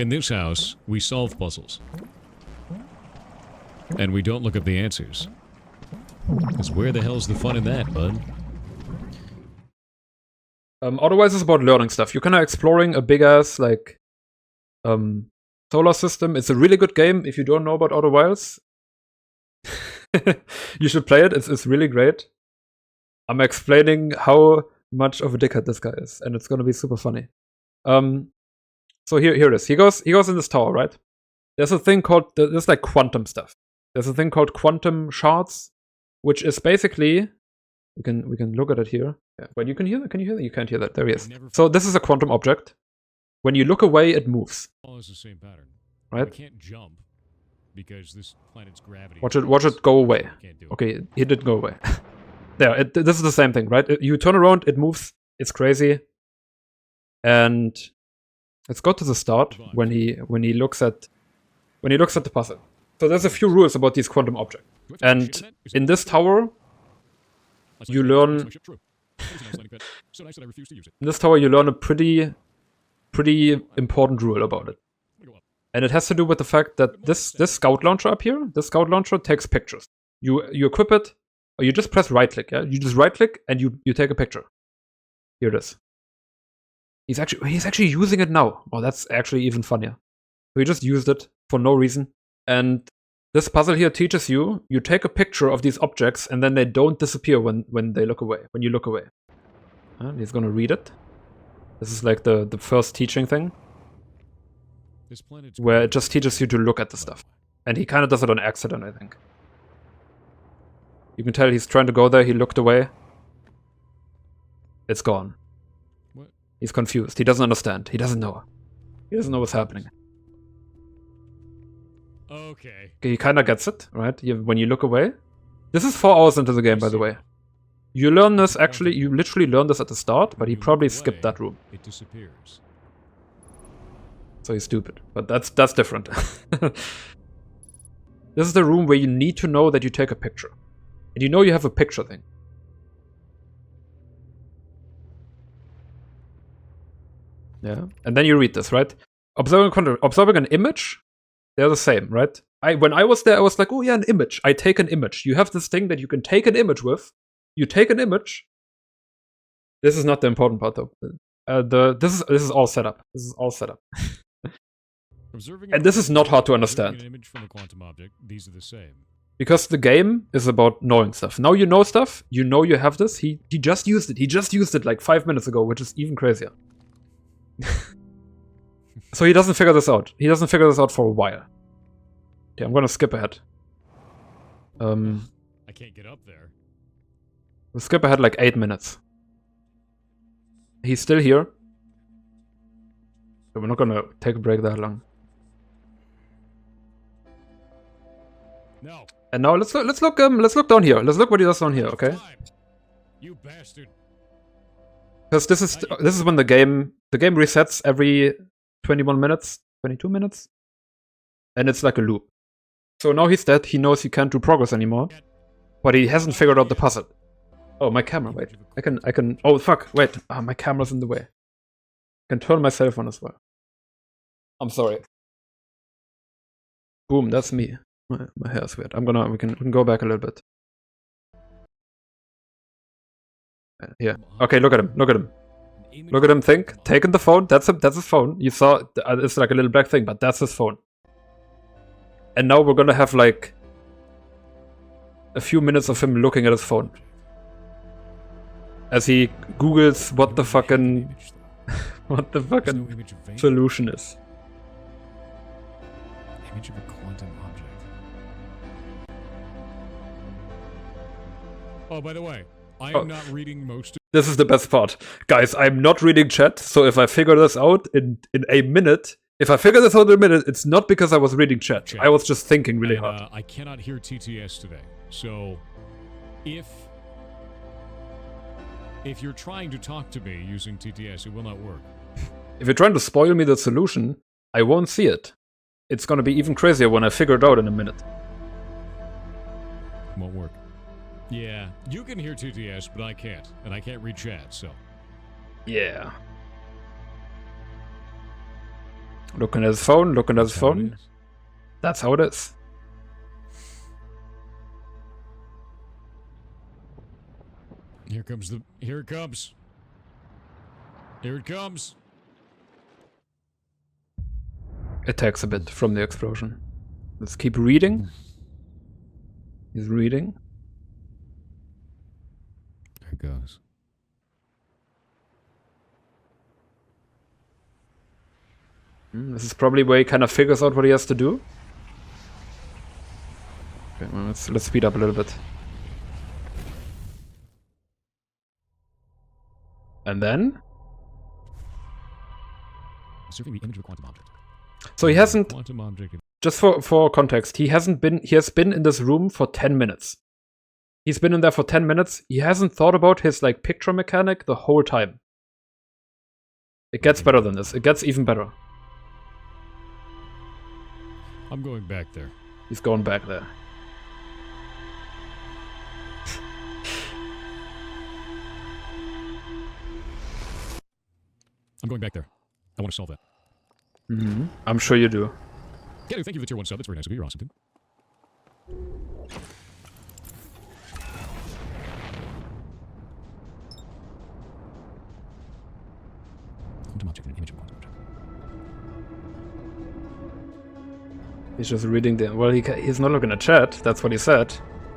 In this house, we solve puzzles. And we don't look up the answers. Because where the hell's the fun in that, bud? Otherwise, it's about learning stuff. You're kind of exploring a big-ass, like, solar system. It's a really good game if you don't know about Outer Wilds. You should play it. It's really great. I'm explaining how much of a dickhead this guy is, and it's gonna be super funny. So here it is. He goes in this tower, right? There's a thing called there's like quantum stuff. There's a thing called quantum shards, which is basically we can look at it here. Yeah. But you can hear that. Can you hear that? You can't hear that. There he is. So this is a quantum object. When you look away, it moves. Follows the same pattern. Right? We can't jump because this planet's gravity. Watch it go away. Okay, he didn't go away. There, this is the same thing, right? You turn around, it moves. It's crazy. And let's go to the start when he looks at the puzzle. So there's a few rules about these quantum objects. And in this tower, you learn in this tower you learn a pretty important rule about it. And it has to do with the fact that this scout launcher up here, this scout launcher takes pictures. You equip it, or you just press right click, yeah? You just right click and you take a picture. Here it is. He's actually using it now. Oh, that's actually even funnier. So he just used it for no reason. And this puzzle here teaches you take a picture of these objects and then they don't disappear when they look away, when you look away. And he's gonna read it. This is like the first teaching thing. Where it just teaches you to look at the stuff. And he kind of does it on accident, I think. You can tell he's trying to go there, he looked away. It's gone. What? He's confused, he doesn't understand, he doesn't know. He doesn't know what's happening. Okay. He kind of gets it, right? When you look away. This is 4 hours into the game, by the way. You learn this, actually, you literally learn this at the start, but he probably skipped that room. It disappears. So he's stupid, but that's different. This is the room where you need to know that you take a picture. And you know you have a picture thing. Yeah, and then you read this, right? Observing an image, they're the same, right? When I was there, I was like, oh yeah, an image. I take an image. You have this thing that you can take an image with. You take an image. This is not the important part, though. This is all set up. This is all set up. And this is not hard to understand. An image from a quantum object, these are the same. Because the game is about knowing stuff. Now you know stuff, you know you have this. He just used it. He just used it like 5 minutes ago, which is even crazier. So he doesn't figure this out. He doesn't figure this out for a while. Okay, I'm gonna skip ahead. I can't get up there. We'll skip ahead like 8 minutes. He's still here. So we're not gonna take a break that long. No. And now let's look down here. Let's look what he does down here, okay? You bastard. Because this is when the game resets every 21 minutes, 22 minutes, and it's like a loop. So now he's dead. He knows he can't do progress anymore, but he hasn't figured out the puzzle. Oh, my camera. Wait, I can. Oh fuck! Wait, my camera's in the way. I can turn my cell phone as well. I'm sorry. Boom, that's me. My hair's weird. We can go back a little bit. Yeah. Okay, look at him. Look at him. Look at him think. Taking the phone. That's his phone. You saw it's like a little black thing, but that's his phone. And now we're gonna have like a few minutes of him looking at his phone. As he Googles what the fucking solution is. Image of a quantum object. Oh, by the way, I am not reading most of... This is the best part. Guys, I'm not reading chat, so if I figure this out in a minute, it's not because I was reading chat. I was just thinking really hard. I cannot hear TTS today, so if you're trying to talk to me using TTS, it will not work. If you're trying to spoil me the solution, I won't see it. It's gonna be even crazier when I figure it out in a minute. Won't work. Yeah, you can hear TTS, but I can't. And I can't read chat, so... Yeah. Looking at his phone, looking at his That's how it phone. is. That's how it is. Here comes the. Here it comes. Here it comes. It takes a bit from the explosion. Let's keep reading. He's reading. There it goes. This is probably where he kind of figures out what he has to do. Okay, well, let's speed up a little bit. And then? Observing the image of a quantum object. So he hasn't, Quantum object. just for context, he has been in this room for 10 minutes. He's been in there for 10 minutes. He hasn't thought about his like picture mechanic the whole time. It gets better than this. It gets even better. I'm going back there. He's going back there. I'm going back there. I want to solve that. I'm sure you do. Yeah, thank you for the tier 1 sub. That's very nice of you. You're awesome, dude. Quantum object and an image of a quantum object. He's just reading the. Well, he's not looking at chat. That's what he said.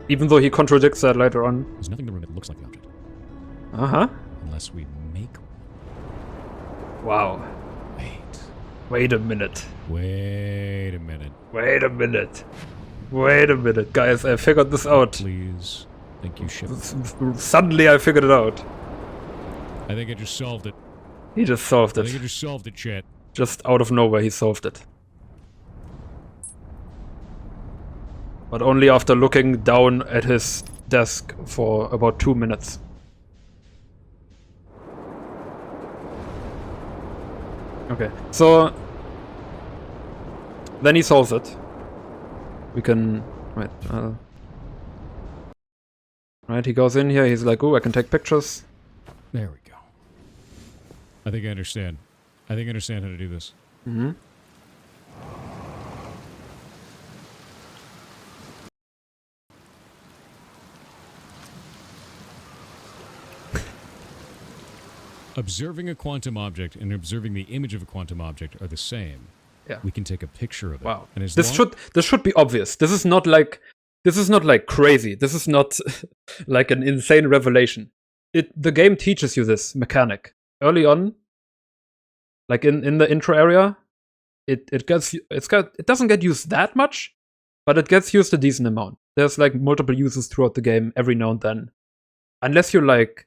Even though he contradicts that later on. There's nothing in the room that looks like the object. Uh-huh. Unless we make. Wow. Wait. Wait a minute. Wait a minute. Wait a minute. Wait a minute. Guys, I figured this out. Please. Thank you, ship. Suddenly I figured it out. I think I just solved it. He just solved I think I it. just solved it, chat. Just out of nowhere he solved it. But only after looking down at his desk for about 2 minutes. Okay, so then he solves it. We can right. He goes in here. He's like, "Oh, I can take pictures." There we go. I think I understand. I think I understand how to do this. Mm-hmm. Observing a quantum object and observing the image of a quantum object are the same. Yeah. We can take a picture of it. Wow. And as This long- should be obvious. This is not like crazy. This is not like an insane revelation. The game teaches you this mechanic early on. Like in the intro area, it doesn't get used that much, but it gets used a decent amount. There's like multiple uses throughout the game every now and then. Unless you're like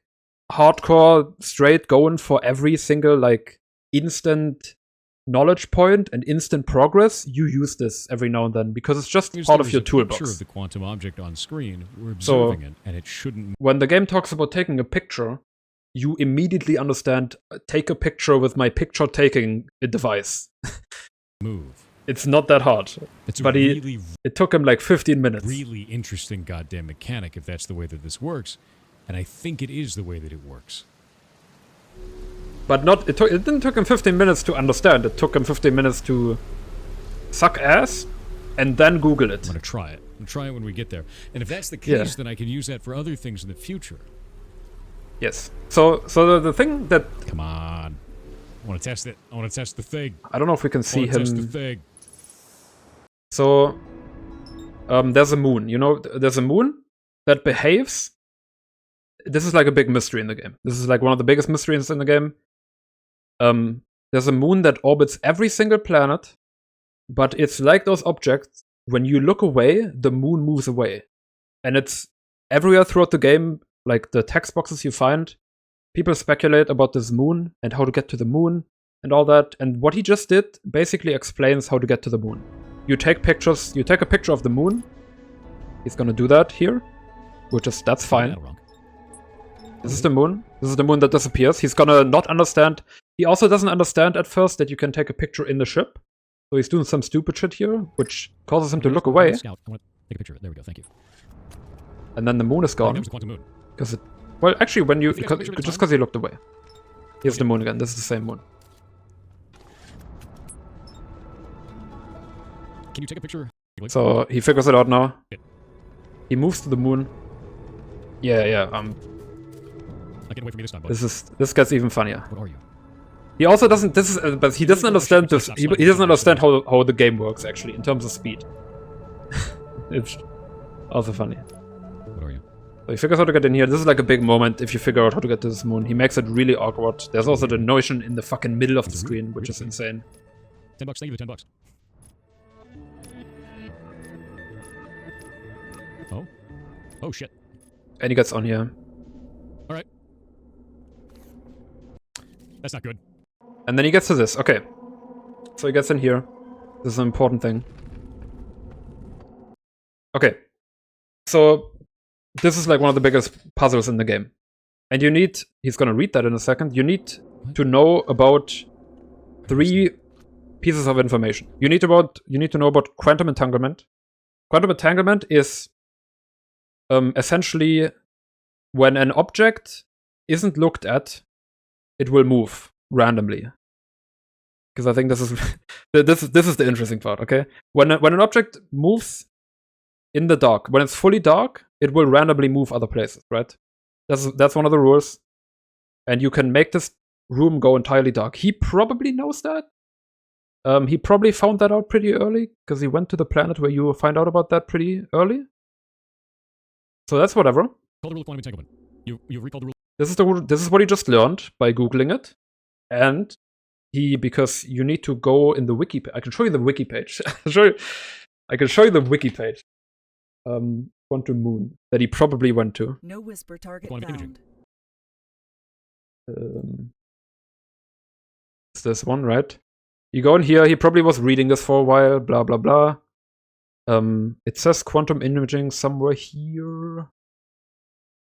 hardcore straight going for every single like instant knowledge point and instant progress, you use this every now and then because it's just part of your There's a picture toolbox. of the quantum object on screen. We're observing it, and it shouldn't When the game talks about taking a picture, you immediately understand, take a picture with my picture taking device. move. It's not that hard. It's a But it took him like 15 minutes. really interesting goddamn mechanic if that's the way that this works. And I think it is the way that it works. But it didn't took him 15 minutes to understand. It took him 15 minutes to suck ass and then Google it. I'm going to try it. I'm going to try it when we get there. And if that's the case, then I can use that for other things in the future. Yes. So the thing that... Come on. I want to test it. I want to test the thing. I don't know if we can see I want to test the him... thing. So, there's a moon. You know, there's a moon that behaves... This is like a big mystery in the game. This is like one of the biggest mysteries in the game. There's a moon that orbits every single planet, but it's like those objects. When you look away, the moon moves away. And it's everywhere throughout the game, like the text boxes you find, people speculate about this moon and how to get to the moon and all that. And what he just did basically explains how to get to the moon. You take pictures, you take a picture of the moon. He's gonna do that here, that's fine. Wrong. This is the moon. This is the moon that disappears. He's gonna not understand. He also doesn't understand at first that you can take a picture in the ship. So he's doing some stupid shit here, which causes him to look away. Scout. I want to take a picture of it. There we go. Thank you. And then the moon is That gone. was the quantum moon. Because it... Well, actually, when you... If you take a picture of it, Just it's because he looked away. Here's the moon again. This is the same moon. Can you take a picture? So he figures it out now. He moves to the moon. Yeah. Get away from me this time, bud. This gets even funnier. What are you? He also doesn't. But he doesn't understand this. He doesn't understand how the game works actually in terms of speed. It's also funny. What are you? So he figures out how to get in here. This is like a big moment if you figure out how to get to this moon. He makes it really awkward. There's also the notion in the fucking middle of the screen, which is insane. $10. Thank you for the $10. Oh. Oh shit. And he gets on here. All right. That's not good. And then he gets to this. Okay. So he gets in here. This is an important thing. Okay. So this is like one of the biggest puzzles in the game. And you need, he's gonna read that in a second, you need to know about 3 pieces of information. You need to know about quantum entanglement. Quantum entanglement is essentially when an object isn't looked at, it will move randomly. Because I think this is this is the interesting part. Okay, when an object moves in the dark, when it's fully dark, it will randomly move other places. Right? That's one of the rules, and you can make this room go entirely dark. He probably knows that. He probably found that out pretty early because he went to the planet where you find out about that pretty early. So that's whatever. Call the rule of quantum entanglement. You've recalled the rule. This is what he just learned by googling it, and because you need to go in the wiki. I can show you the wiki page. I can show you the wiki page. Quantum Moon that he probably went to. No whisper target Quantum found. It's this one, right? You go in here. He probably was reading this for a while. Blah blah blah. It says quantum imaging somewhere here.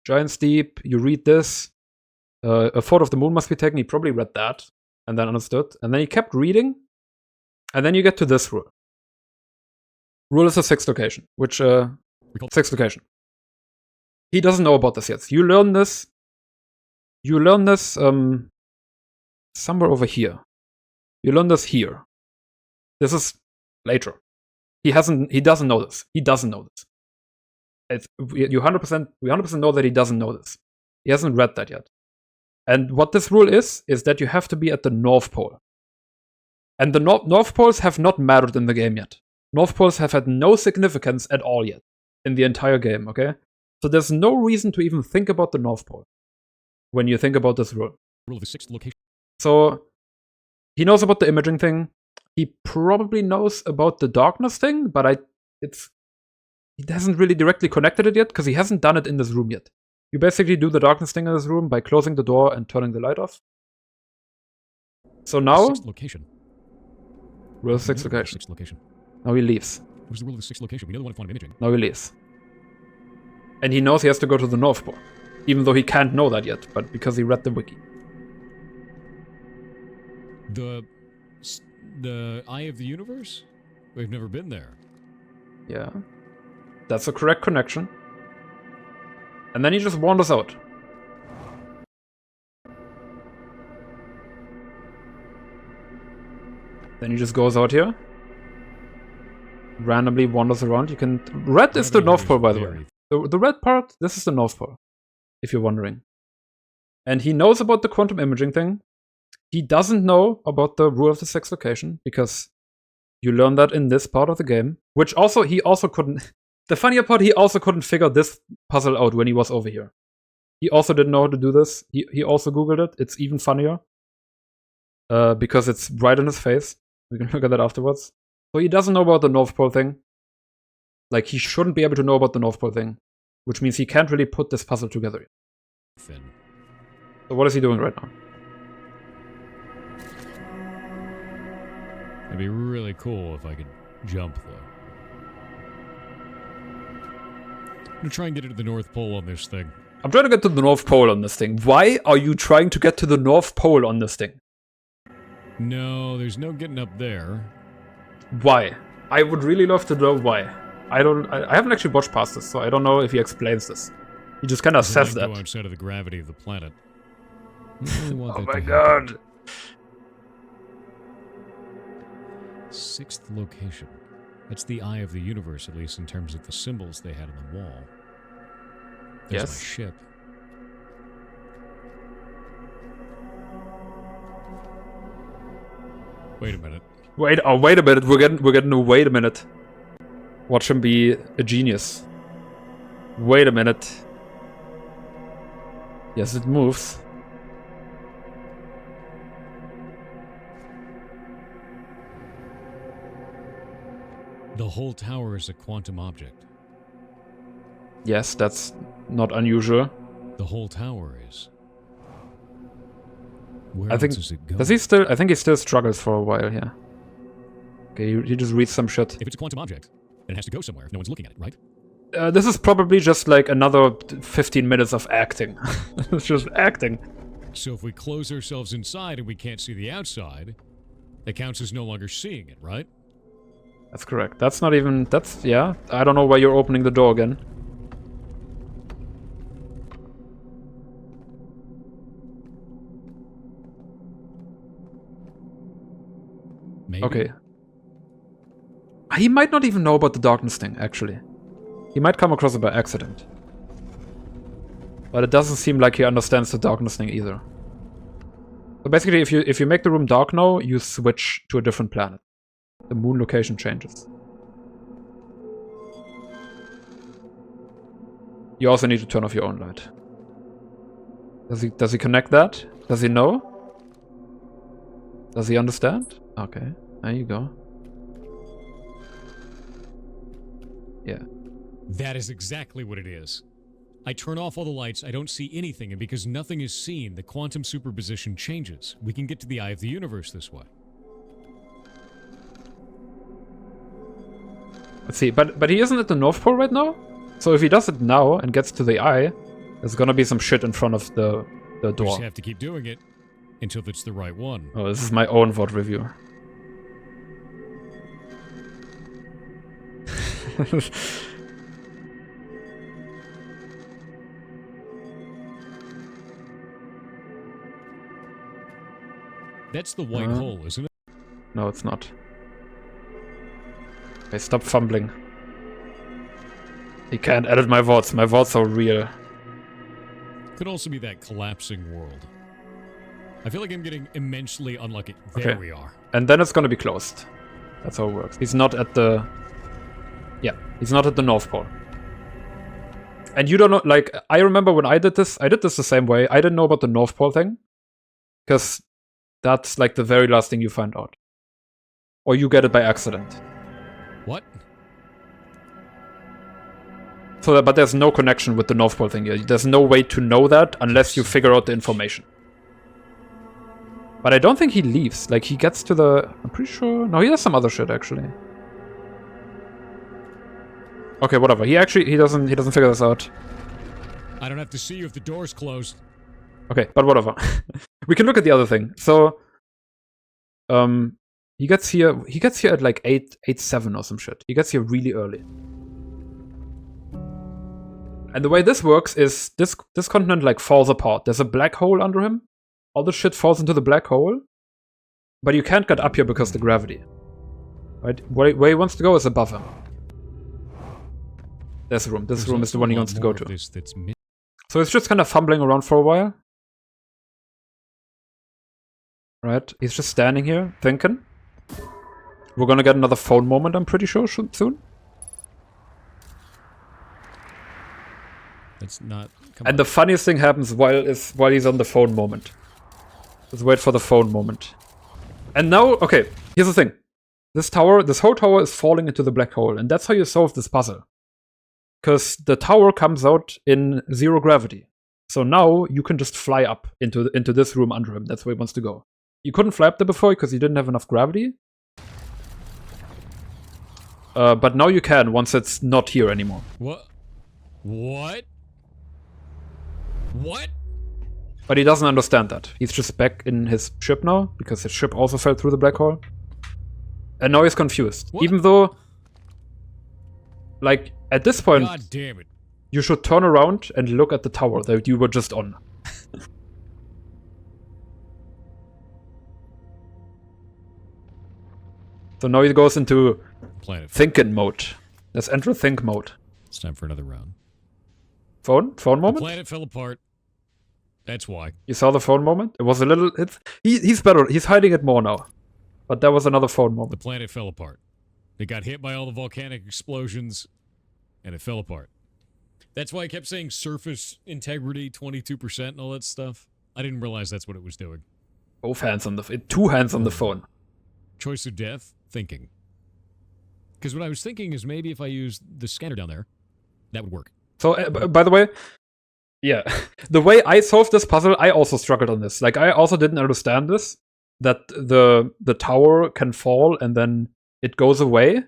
Giant's Deep. You read this. A photo of the moon must be taken. He probably read that and then understood. And then he kept reading. And then you get to this rule. Rule is a 6th location, which 6th location. He doesn't know about this yet. You learn this. Somewhere over here. You learn this here. This is later. He doesn't know this. He doesn't know this. We 100% know that he doesn't know this. He hasn't read that yet. And what this rule is that you have to be at the North Pole. And the North Poles have not mattered in the game yet. North Poles have had no significance at all yet in the entire game, okay? So there's no reason to even think about the North Pole when you think about this rule. Rule of the 6th location. So he knows about the imaging thing. He probably knows about the darkness thing, but he hasn't really directly connected it yet because he hasn't done it in this room yet. You basically do the darkness thing in this room by closing the door and turning the light off. So now, 6th location. rule of 6th location. 6th location. Now he leaves. What's the rule of the 6th location? We know the one of quantum imaging. Now he leaves. And he knows he has to go to the North Pole. Even though he can't know that yet, but because he read the wiki. The Eye of the Universe? We've never been there. Yeah. That's a correct connection. And then he just wanders out. Then he just goes out here. Randomly wanders around. You can... Red is the North Pole, by the way. The red part, this is the North Pole. If you're wondering. And he knows about the quantum imaging thing. He doesn't know about the rule of the 6th location, because you learn that in this part of the game. Which also, he also couldn't... The funnier part, he also couldn't figure this puzzle out when he was over here. He also didn't know how to do this. He also Googled it. It's even funnier. Because it's right in his face. We can look at that afterwards. So he doesn't know about the North Pole thing. Like, he shouldn't be able to know about the North Pole thing. Which means he can't really put this puzzle together. Finn. So what is he doing right now? It'd be really cool if I could jump, though. I'm gonna try and get to the North Pole on this thing. I'm trying to get to the North Pole on this thing. Why are you trying to get to the North Pole on this thing? No, there's no getting up there. Why? I would really love to know why. I haven't actually watched past this, so I don't know if he explains this. He just kind of says that. Go outside of the gravity of the planet. Oh my god. 6th location. That's the eye of the universe, at least in terms of the symbols they had on the wall. There's Yes. my ship. Wait a minute. Wait a minute. We're getting a wait a minute. Watch him be a genius. Wait a minute. Yes, it moves. The whole tower is a quantum object. Yes, that's not unusual. The whole tower is. Where I else think. is it going? Does he still? I think he still struggles for a while here. Okay, he just reads some shit. If it's a quantum object, then it has to go somewhere if no one's looking at it, right? This is probably just like another 15 minutes of acting. It's just acting. So if we close ourselves inside and we can't see the outside, it counts as no longer seeing it, right? That's correct. That's not even... That's... Yeah. I don't know why you're opening the door again. Maybe. Okay. He might not even know about the darkness thing, actually. He might come across it by accident. But it doesn't seem like he understands the darkness thing either. So basically, if you make the room dark now, you switch to a different planet. The moon location changes. You also need to turn off your own light. Does he connect that? Does he know? Does he understand? Okay, there you go. Yeah. That is exactly what it is. I turn off all the lights, I don't see anything, and because nothing is seen, the quantum superposition changes. We can get to the eye of the universe this way. Let's see, but he isn't at the North Pole right now? So if he does it now and gets to the eye, there's gonna be some shit in front of the We door. just have to keep doing it until it's the right one. Oh, this is my own VOD review. That's the white hole, isn't it? No, it's not. Okay, stop fumbling. He can't edit my VODs. My VODs are real. Could also be that collapsing world. I feel like I'm getting immensely unlucky. There Okay. we are. And then it's gonna be closed. That's how it works. He's not at the... Yeah, he's not at the North Pole. And you don't know, like, I remember when I did this the same way. I didn't know about the North Pole thing. Because that's like the very last thing you find out. Or you get it by accident. What? So, but there's no connection with the North Pole thing here. There's no way to know that unless you figure out the information. But I don't think he leaves. Like, he gets to the... I'm pretty sure... No, he does some other shit, actually. Okay, whatever. He doesn't figure this out. I don't have to see you if the door's closed. Okay, but whatever. We can look at the other thing. So, he gets here at like 8:07 or some shit. He gets here really early. And the way this works is this continent like falls apart. There's a black hole under him. All the shit falls into the black hole. But you can't get up here because of the gravity. Right? Where he wants to go is above him. There's a room. This room is the one he wants to go to. So he's just kind of fumbling around for a while. Right? He's just standing here, thinking. We're gonna get another phone moment, I'm pretty sure, soon. That's not... And the funniest thing happens while he's on the phone moment. Let's wait for the phone moment. And now, okay, here's the thing. This whole tower is falling into the black hole, and that's how you solve this puzzle. Because the tower comes out in zero gravity. So now you can just fly up into this room under him. That's where he wants to go. You couldn't fly up there before because you didn't have enough gravity. But now you can once it's not here anymore. What? What? What? But he doesn't understand that. He's just back in his ship now, because his ship also fell through the black hole. And now he's confused. What? Even though, like, at this point, God damn it. you should turn around and look at the tower that you were just on. So now he goes into Planet. Thinking mode. Let's enter think mode. It's time for another round. Phone The moment? planet fell apart. That's why. You saw the phone moment? It was a little... He's better. He's hiding it more now. But that was another phone The moment. planet fell apart. It got hit by all the volcanic explosions, and it fell apart. That's why I kept saying surface integrity, 22% and all that stuff. I didn't realize that's what it was doing. Both hands on the... Two hands on the phone. Choice of death, thinking. Because what I was thinking is maybe if I used the scanner down there, that would work. So, by the way... Yeah. The way I solved this puzzle, I also struggled on this. Like, I also didn't understand this. That the tower can fall and then it goes away,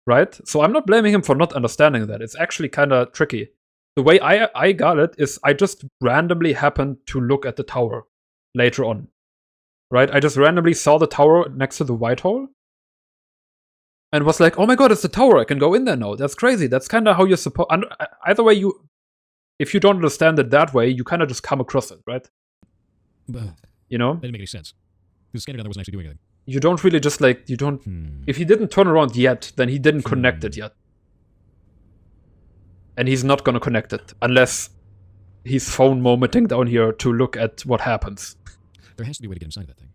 right? So I'm not blaming him for not understanding that. It's actually kind of tricky. The way I got it is I just randomly happened to look at the tower later on, right? I just randomly saw the tower next to the white hole and was like, oh my god, it's the tower. I can go in there now. That's crazy. That's kind of how you're supposed... Either way, if you don't understand it that way, you kind of just come across it, right? You know? That didn't make any sense. The scanner down there wasn't actually doing anything. You don't really just like, you don't... If he didn't turn around yet, then he didn't connect it yet. And he's not gonna connect it, unless he's phone momenting down here to look at what happens. There has to be a way to get inside of that thing.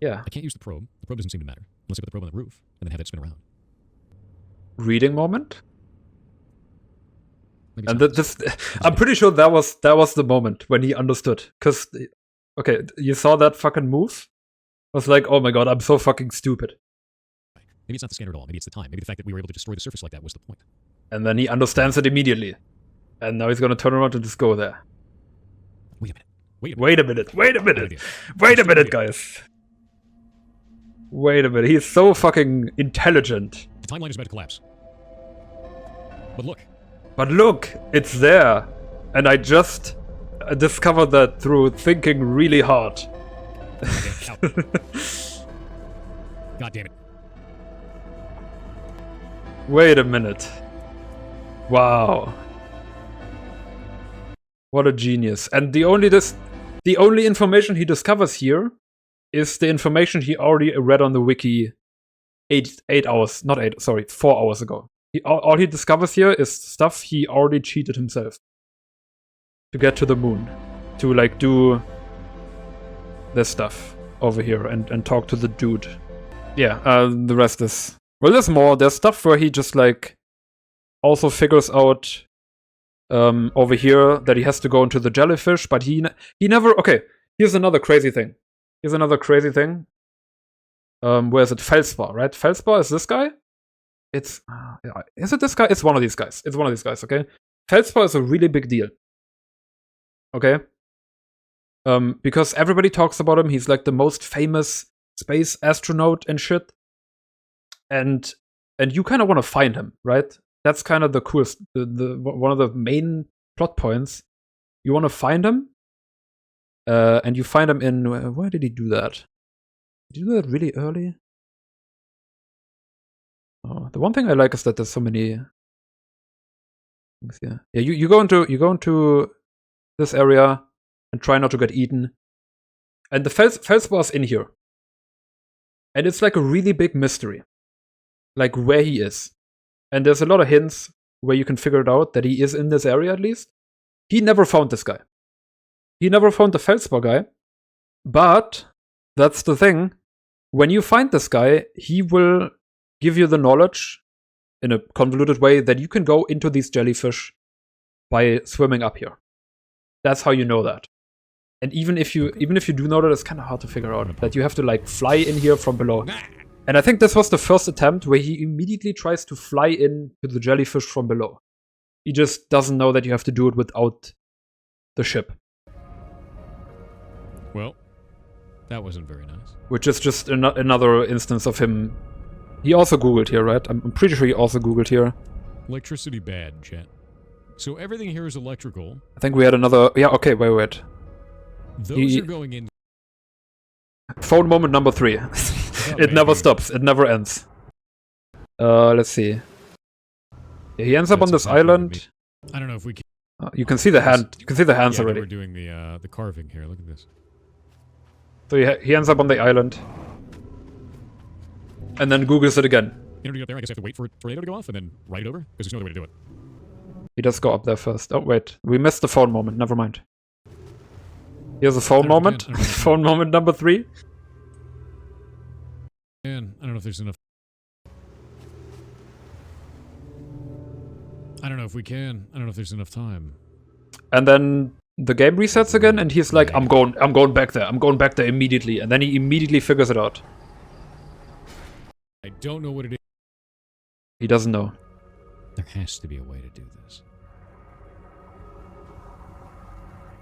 Yeah. I can't use the probe. The probe doesn't seem to matter. Unless I put the probe on the roof, and then have it spin around. Reading moment? Maybe And it's not. I'm pretty sure that was the moment when he understood. Because, okay, you saw that fucking move? I was like, oh my god, I'm so fucking stupid. Maybe it's not the scanner at all. Maybe it's the time. Maybe the fact that we were able to destroy the surface like that was the point. And then he understands it immediately. And now he's gonna turn around and just go there. Wait a minute. Wait a minute. Wait a minute. Idea. Wait a minute, guys. Wait a minute. He's so fucking intelligent. The timeline is about to collapse. But look. But look, it's there. And I just discovered that through thinking really hard. Okay, out. God damn it. Wait a minute. Wow. What a genius. And the only information he discovers here is the information he already read on the wiki 4 hours ago. All he discovers here is stuff he already cheated himself to get to the moon. To like do this stuff over here and talk to the dude. Yeah, the rest is... Well, there's more. There's stuff where he just like also figures out over here that he has to go into the jellyfish, but he never... Okay, here's another crazy thing. Where is it? Feldspar, right? Feldspar is this guy? It's... is it this guy? It's one of these guys. It's one of these guys, okay? Feldspar is a really big deal. Okay? Because everybody talks about him. He's like the most famous space astronaut and shit. And you kind of want to find him, right? That's kind of the coolest, the one of the main plot points. You want to find him, and you find him in... Where did he do that? Did he do that really early? Oh, the one thing I like is that there's so many things here. Yeah, you go into this area and try not to get eaten. And the Felspar's in here. And it's like a really big mystery. Like where he is. And there's a lot of hints where you can figure it out that he is in this area at least. He never found this guy. He never found the Feldspar guy. But that's the thing. When you find this guy, he will give you the knowledge in a convoluted way that you can go into these jellyfish by swimming up here. That's how you know that. And even if you do know that, it's kind of hard to figure out that you have to like fly in here from below. And I think this was the first attempt where he immediately tries to fly in to the jellyfish from below. He just doesn't know that you have to do it without the ship. Well, that wasn't very nice. Which is just another instance of him. He also Googled here, right? I'm pretty sure he also Googled here. Electricity bad, chat. So everything here is electrical. I think we had another... Yeah, okay, wait. Those are going in... Phone moment number 3. It never stops. It never ends. Let's see. Yeah, he ends up on this island. I don't know if we can... You can see the hand. You can see the hands already. We're doing the carving here. Look at this. So he ends up on the island. And then Googles it again. In order to get up there, I guess I have to wait for a tornado to go off and then ride it over? Because there's no other way to do it. He does go up there first. Oh, wait. We missed the phone moment. Never mind. Here's a phone moment. Phone moment number 3. Man, I don't know if there's enough. I don't know if we can. I don't know if there's enough time. And then the game resets again, and he's like, I'm going back there. I'm going back there immediately. And then he immediately figures it out. I don't know what it is. He doesn't know. There has to be a way to do this.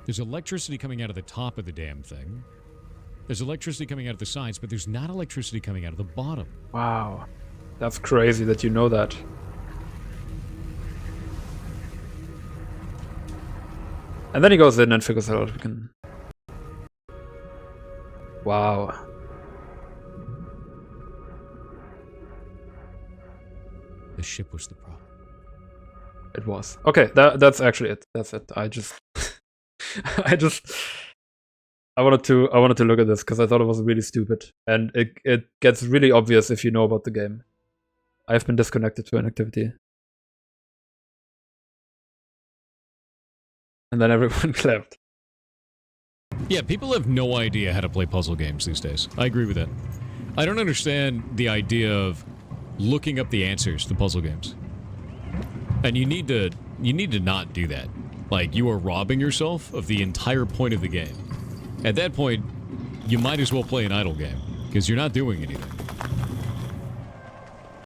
There's electricity coming out of the top of the damn thing. There's electricity coming out of the sides, but there's not electricity coming out of the bottom. Wow. That's crazy that you know that. And then he goes in and figures out we can... Wow. The ship was the problem. It was. Okay, that's actually it. That's it. I wanted to look at this because I thought it was really stupid. And it gets really obvious if you know about the game. I've been disconnected to an activity. And then everyone clapped. Yeah, people have no idea how to play puzzle games these days. I agree with that. I don't understand the idea of looking up the answers to puzzle games. And you need to not do that. Like, you are robbing yourself of the entire point of the game. At that point, you might as well play an idle game, because you're not doing anything.